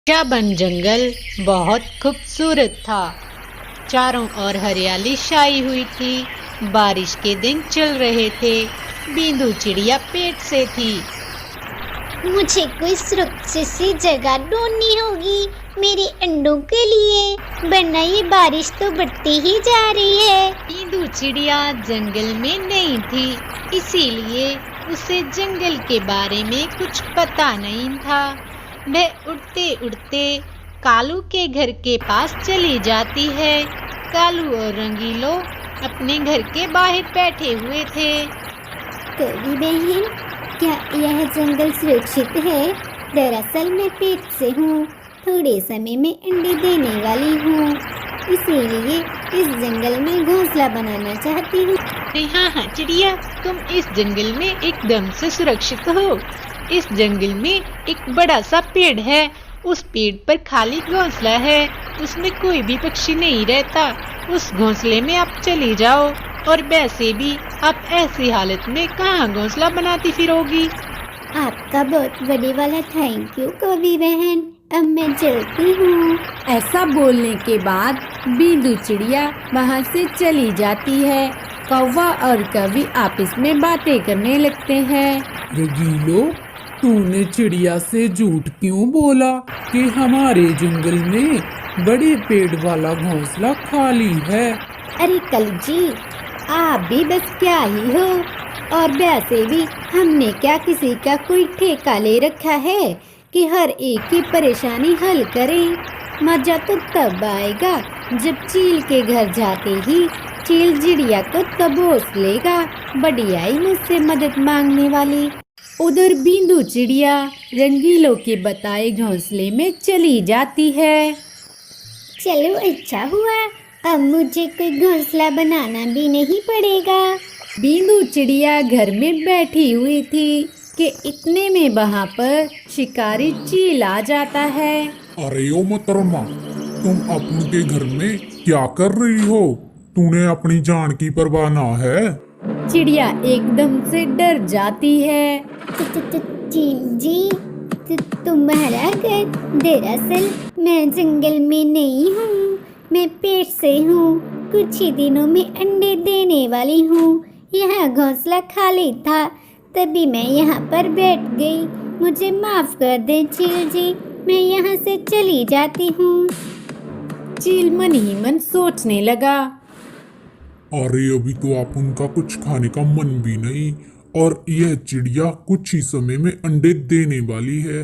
शाबन जंगल बहुत खूबसूरत था। चारों ओर हरियाली छाई हुई थी। बारिश के दिन चल रहे थे। बींदू चिड़िया पेट से थी। मुझे कोई सुरक्षित सी जगह ढूंढनी होगी मेरे अंडों के लिए, वरना ये बारिश तो बढ़ती ही जा रही है। बींदू चिड़िया जंगल में नई थी, इसीलिए उसे जंगल के बारे में कुछ पता नहीं था। वह उड़ते उड़ते कालू के घर के पास चली जाती है। कालू और रंगीलो अपने घर के बाहर बैठे हुए थे। कवि बहन, क्या यह जंगल सुरक्षित है? दरअसल मैं पेट से हूँ, थोड़े समय में अंडे देने वाली हूँ, इसीलिए इस जंगल में घोंसला बनाना चाहती हूँ। अरे हाँ चिड़िया, तुम इस जंगल में एकदम से सुरक्षित हो। इस जंगल में एक बड़ा सा पेड़ है, उस पेड़ पर खाली घोंसला है, उसमें कोई भी पक्षी नहीं रहता। उस घोंसले में आप चली जाओ, और वैसे भी आप ऐसी हालत में कहाँ घोंसला बनाती फिरोगी। आपका बहुत बड़े वाला थैंक यू कवि बहन, अब मैं चलती हूँ। ऐसा बोलने के बाद बींदू चिड़िया वहाँ से चली जाती है। कौवा और कवि आपस में बातें करने लगते हैं। रंगीलो, तूने चिड़िया से झूठ क्यों बोला कि हमारे जंगल में बड़े पेड़ वाला घोंसला खाली है? अरे कलू जी, आप भी बस क्या ही हो, और वैसे भी हमने क्या किसी का कोई ठेका ले रखा है कि हर एक की परेशानी हल करें। मजा तो तब आएगा जब चील के घर जाते ही चील चिड़िया को तबोस लेगा, बड़ी आई मुझसे मदद मांगने वाली। उधर बींदू चिड़िया रंगीलों के बताए घोंसले में चली जाती है। चलो अच्छा हुआ, अब मुझे कोई घोंसला बनाना भी नहीं पड़ेगा। बींदू चिड़िया घर में बैठी हुई थी कि इतने में वहाँ पर शिकारी चील आ जाता है। अरे ओ मोहतरमा, तुम अपने के घर में क्या कर रही हो? तूने अपनी जान की परवाह ना है? चिड़िया एकदम से डर जाती है। चील जी, तुम्हारा घर? दरअसल मैं जंगल में नहीं हूँ, मैं पेट से हूँ, कुछ ही दिनों में अंडे देने वाली हूँ। यहाँ घोंसला खाली था, तभी मैं यहाँ पर बैठ गई। मुझे माफ कर दे चील जी, मैं यहाँ से चली जाती हूँ। चील मन ही मन सोचने लगा। अरे अभी तो आप उनका कुछ खाने का मन भी नहीं, और यह चिड़िया कुछ ही समय में अंडे देने वाली है।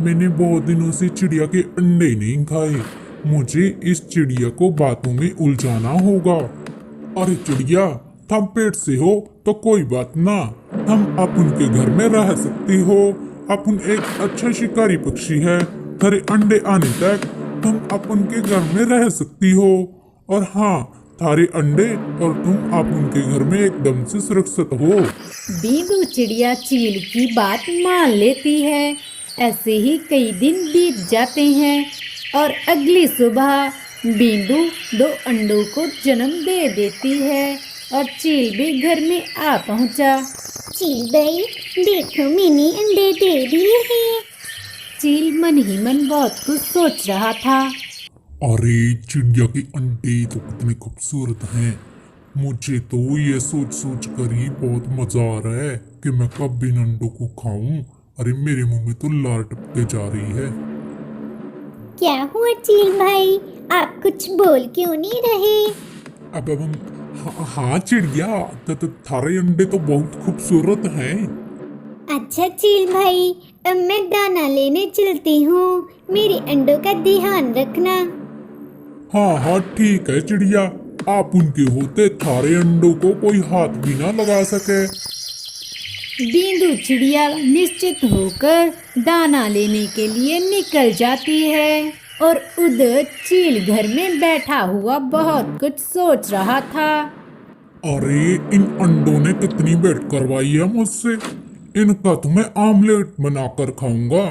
मैंने बहुत दिनों से चिड़िया के अंडे नहीं खाए। मुझे इस चिड़िया को बातों में उलझाना होगा। अरे चिड़िया, तुम पेट से हो तो कोई बात ना, तुम अपन के घर में रह सकती हो। अपन एक अच्छा शिकारी पक्षी है, तेरे अंडे आने तक तुम अपन के घर में रह सकती हो। और हाँ, थारे अंडे और तुम अपन के घर में एकदम से सुरक्षित हो। बींदू चिड़िया चील की बात मान लेती है। ऐसे ही कई दिन बीत जाते हैं और अगली सुबह बींदू 2 अंडों को जन्म दे देती है और चील भी घर में आ पहुंचा। चील भाई, देखो मैंने अंडे दे दिए हैं। चील मन ही मन बहुत कुछ सोच रहा था। अरे चिड़िया के अंडे तो कितने खूबसूरत हैं। मुझे तो ये सोच सोच कर ही बहुत मजा आ रहा है कि मैं कब इन अंडों को खाऊं। अरे मेरे मुंह में तो लार टपके जा रही है। क्या हुआ चील भाई, आप कुछ बोल क्यों नहीं रहे? अब हम हाँ चिड़िया, थारे अंडे तो बहुत खूबसूरत हैं। अच्छा चील भाई, अब मैं दाना लेने चलती हूँ, मेरे अंडों का ध्यान रखना। हाँ हाँ ठीक है चिड़िया, आप उनके होते थारे अंडों को कोई हाथ भी ना लगा सके। बींदू चिड़िया निश्चित होकर दाना लेने के लिए निकल जाती है और उधर चील घर में बैठा हुआ बहुत कुछ सोच रहा था। अरे इन अंडों ने कितनी वेट करवाई है मुझसे। इनका तो मैं आमलेट बनाकर खाऊंगा,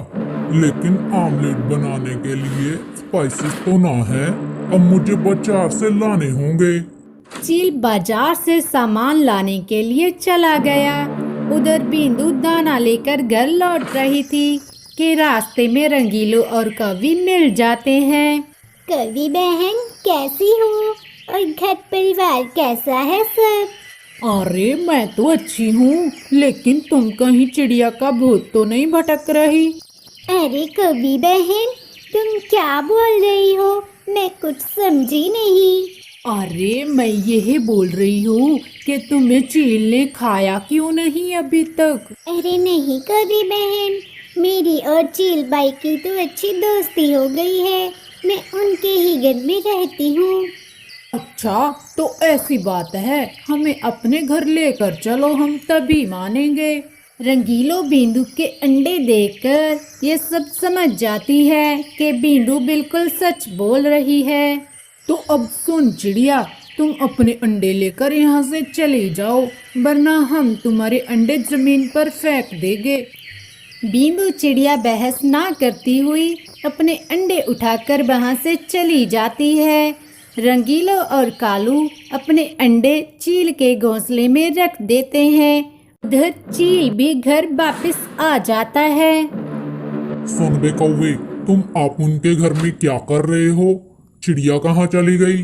लेकिन आमलेट बनाने के लिए स्पाइसेस तो ना है, अब मुझे बाजार से लाने होंगे। चील बाजार से सामान लाने के लिए चला गया। उधर बींदू दाना लेकर घर लौट रही थी। कि रास्ते में रंगीलो और कवि मिल जाते हैं। कवि बहन कैसी हो और घर परिवार कैसा है सब? अरे मैं तो अच्छी हूँ, लेकिन तुम कहीं चिड़िया का भूत तो नहीं भटक रही? अरे कवि बहन तुम क्या बोल रही हो, मैं कुछ समझी नहीं। अरे मैं यही बोल रही हूँ कि तुम्हें चील ने खाया क्यों नहीं अभी तक? अरे नहीं कवि बहन, मेरी और चील बाई की तो अच्छी दोस्ती हो गई है, मैं उनके ही घर में रहती हूँ। अच्छा तो ऐसी बात है, हमें अपने घर लेकर चलो, हम तभी मानेंगे। रंगीलो बींदु के अंडे देखकर ये सब समझ जाती है कि बींदु बिल्कुल सच बोल रही है। तो अब सुन चिड़िया, तुम अपने अंडे लेकर यहाँ से चली जाओ, वरना हम तुम्हारे अंडे जमीन पर फेंक देंगे। बींदु चिड़िया बहस ना करती हुई अपने अंडे उठाकर वहाँ से चली जाती है। रंगीलो और कालू अपने अंडे चील के घोंसले में रख देते हैं। उधर चील भी घर वापस आ जाता है। सुन बे कौवे, तुम आप उनके घर में क्या कर रहे हो? चिड़िया कहाँ चली गई?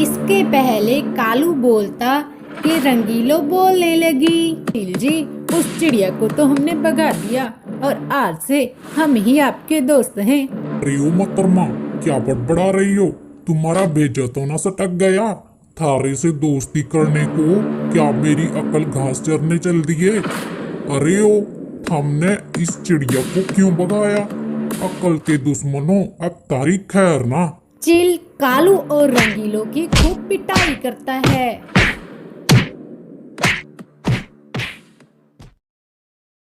इसके पहले कालू बोलता कि रंगीलो बोलने लगी, चील जी उस चिड़िया को तो हमने भगा दिया और आज से हम ही आपके दोस्त हैं। अरे ओ मोहतरमा, क्या बड़बड़ा रही हो? तुम्हारा भेजा तो ना सटक गया? थारे से दोस्ती करने को क्या मेरी अकल घास चरने चल दी है? अरे ओ, हमने इस चिड़िया को क्यों भगाया? अकल के दुश्मनों, अब तारीख खैर ना। चील कालू और रंगीलो की खूब पिटाई करता है।